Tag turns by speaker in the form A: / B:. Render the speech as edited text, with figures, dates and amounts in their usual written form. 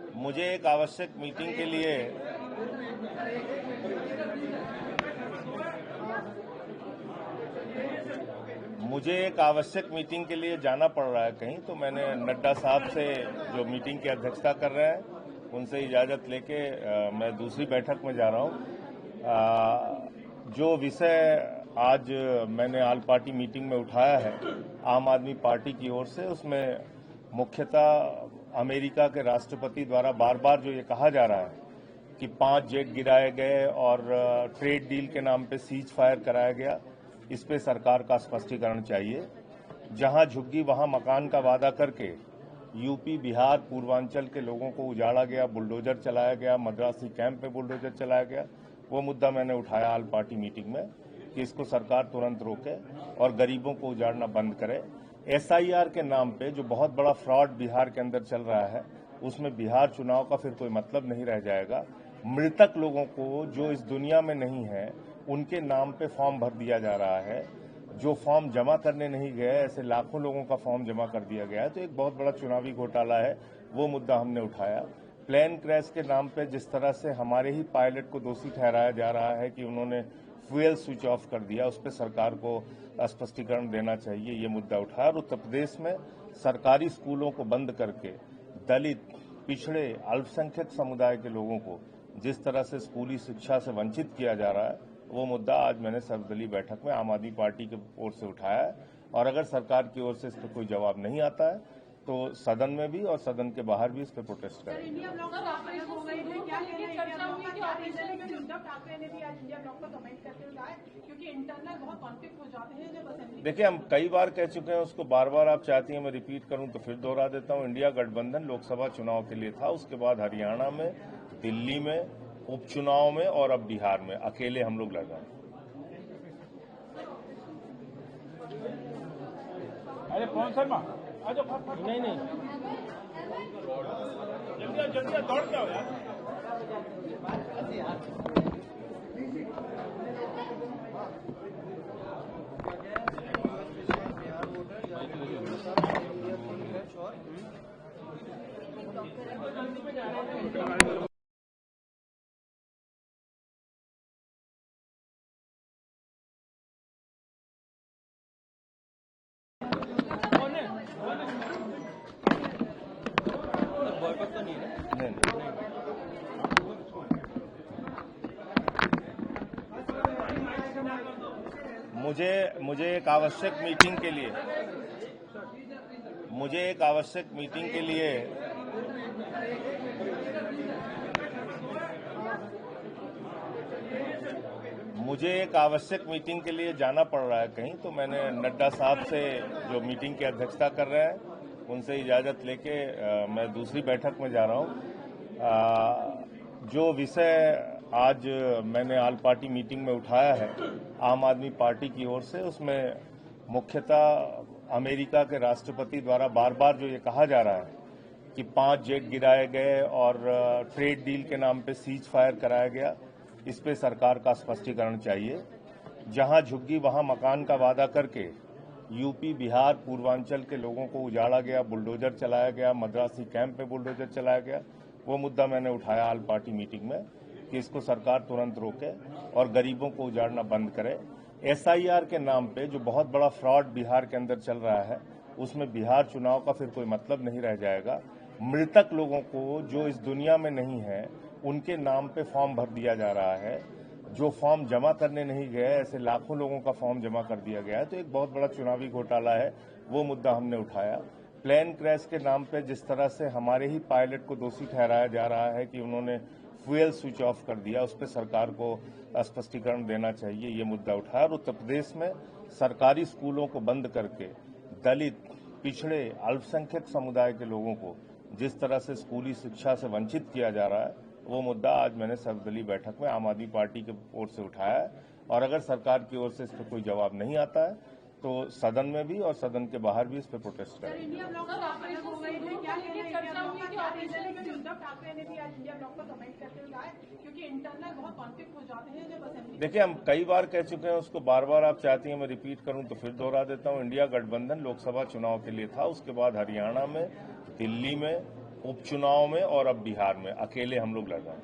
A: मुझे एक आवश्यक मीटिंग के लिए जाना पड़ रहा है कहीं, तो मैंने नड्डा साहब से जो मीटिंग की अध्यक्षता कर रहे हैं उनसे इजाज़त लेके मैं दूसरी बैठक में जा रहा हूं। जो विषय आज मैंने ऑल पार्टी मीटिंग में उठाया है आम आदमी पार्टी की ओर से, उसमें मुख्यतः अमेरिका के राष्ट्रपति द्वारा बार बार जो ये कहा जा रहा है कि 5 जेट गिराए गए और ट्रेड डील के नाम पे सीज फायर कराया गया, इस पे सरकार का स्पष्टीकरण चाहिए। जहां झुग्गी वहां मकान का वादा करके यूपी, बिहार, पूर्वांचल के लोगों को उजाड़ा गया, बुलडोजर चलाया गया, मद्रासी कैंप पे बुलडोजर चलाया गया, वो मुद्दा मैंने उठाया ऑल पार्टी मीटिंग में कि इसको सरकार तुरंत रोके और गरीबों को उजाड़ना बंद करे। एसआईआर के नाम पे जो बहुत बड़ा फ्रॉड बिहार के अंदर चल रहा है, उसमें बिहार चुनाव का फिर कोई मतलब नहीं रह जाएगा। मृतक लोगों को जो इस दुनिया में नहीं है उनके नाम पे फॉर्म भर दिया जा रहा है। जो फॉर्म जमा करने नहीं गए, ऐसे लाखों लोगों का फॉर्म जमा कर दिया गया है, तो एक बहुत बड़ा चुनावी घोटाला है, वो मुद्दा हमने उठाया। प्लेन क्रैश के नाम पे जिस तरह से हमारे ही पायलट को दोषी ठहराया जा रहा है कि उन्होंने फ्यूल स्विच ऑफ कर दिया, उस पर सरकार को स्पष्टीकरण देना चाहिए, ये मुद्दा उठाया। और उत्तर प्रदेश में सरकारी स्कूलों को बंद करके दलित, पिछड़े, अल्पसंख्यक समुदाय के लोगों को जिस तरह से स्कूली शिक्षा से वंचित किया जा रहा है, वो मुद्दा आज मैंने सर्वदलीय बैठक में आम आदमी पार्टी की ओर से उठाया है। और अगर सरकार की ओर से इस पर कोई जवाब नहीं आता है तो सदन में भी और सदन के बाहर भी इस पर प्रोटेस्ट करेंगे। देखिए, हम कई बार कह चुके हैं उसको, बार बार आप चाहती हैं मैं रिपीट करूं तो फिर दोहरा देता हूं। इंडिया गठबंधन लोकसभा चुनाव के लिए था, उसके बाद हरियाणा में, दिल्ली में, उपचुनाव में और अब बिहार में अकेले हम लोग लड़ रहे हैं।
B: अरे कौन शर्मा नहीं जल्दी दौड़ जाओ यार।
A: मुझे एक आवश्यक मीटिंग के लिए जाना पड़ रहा है कहीं, तो मैंने नड्डा साहब से जो मीटिंग की अध्यक्षता कर रहे हैं उनसे इजाज़त लेके मैं दूसरी बैठक में जा रहा हूं। जो विषय आज मैंने ऑल पार्टी मीटिंग में उठाया है आम आदमी पार्टी की ओर से, उसमें मुख्यतः अमेरिका के राष्ट्रपति द्वारा बार बार जो ये कहा जा रहा है कि 5 जेट गिराए गए और ट्रेड डील के नाम पे सीज फायर कराया गया, इस पे सरकार का स्पष्टीकरण चाहिए। जहां झुग्गी वहां मकान का वादा करके यूपी, बिहार, पूर्वांचल के लोगों को उजाड़ा गया, बुलडोजर चलाया गया, मद्रासी कैंप पे बुलडोजर चलाया गया, वो मुद्दा मैंने उठाया ऑल पार्टी मीटिंग में कि इसको सरकार तुरंत रोके और गरीबों को उजाड़ना बंद करे। एसआईआर के नाम पे जो बहुत बड़ा फ्रॉड बिहार के अंदर चल रहा है, उसमें बिहार चुनाव का फिर कोई मतलब नहीं रह जाएगा। मृतक लोगों को जो इस दुनिया में नहीं है उनके नाम पे फॉर्म भर दिया जा रहा है। जो फॉर्म जमा करने नहीं गए, ऐसे लाखों लोगों का फॉर्म जमा कर दिया गया है, तो एक बहुत बड़ा चुनावी घोटाला है, वो मुद्दा हमने उठाया। प्लेन क्रैश के नाम पे जिस तरह से हमारे ही पायलट को दोषी ठहराया जा रहा है कि उन्होंने फ्यूल स्विच ऑफ कर दिया, उस पर सरकार को स्पष्टीकरण देना चाहिए, ये मुद्दा उठाया। और उत्तर प्रदेश में सरकारी स्कूलों को बंद करके दलित, पिछड़े, अल्पसंख्यक समुदाय के लोगों को जिस तरह से स्कूली शिक्षा से वंचित किया जा रहा है, वो मुद्दा आज मैंने सर्वदलीय बैठक में आम आदमी पार्टी की ओर से उठाया है। और अगर सरकार की ओर से इस पर कोई जवाब नहीं आता है तो सदन में भी और सदन के बाहर भी इस पर प्रोटेस्ट करेंगे। देखिए, हम कई बार कह चुके हैं उसको, बार बार आप चाहती हैं मैं रिपीट करूं तो फिर दोहरा देता हूं। इंडिया गठबंधन लोकसभा चुनाव के लिए था, उसके बाद हरियाणा में, दिल्ली में, उपचुनाव में और अब बिहार में अकेले हम लोग लड़ रहे हैं।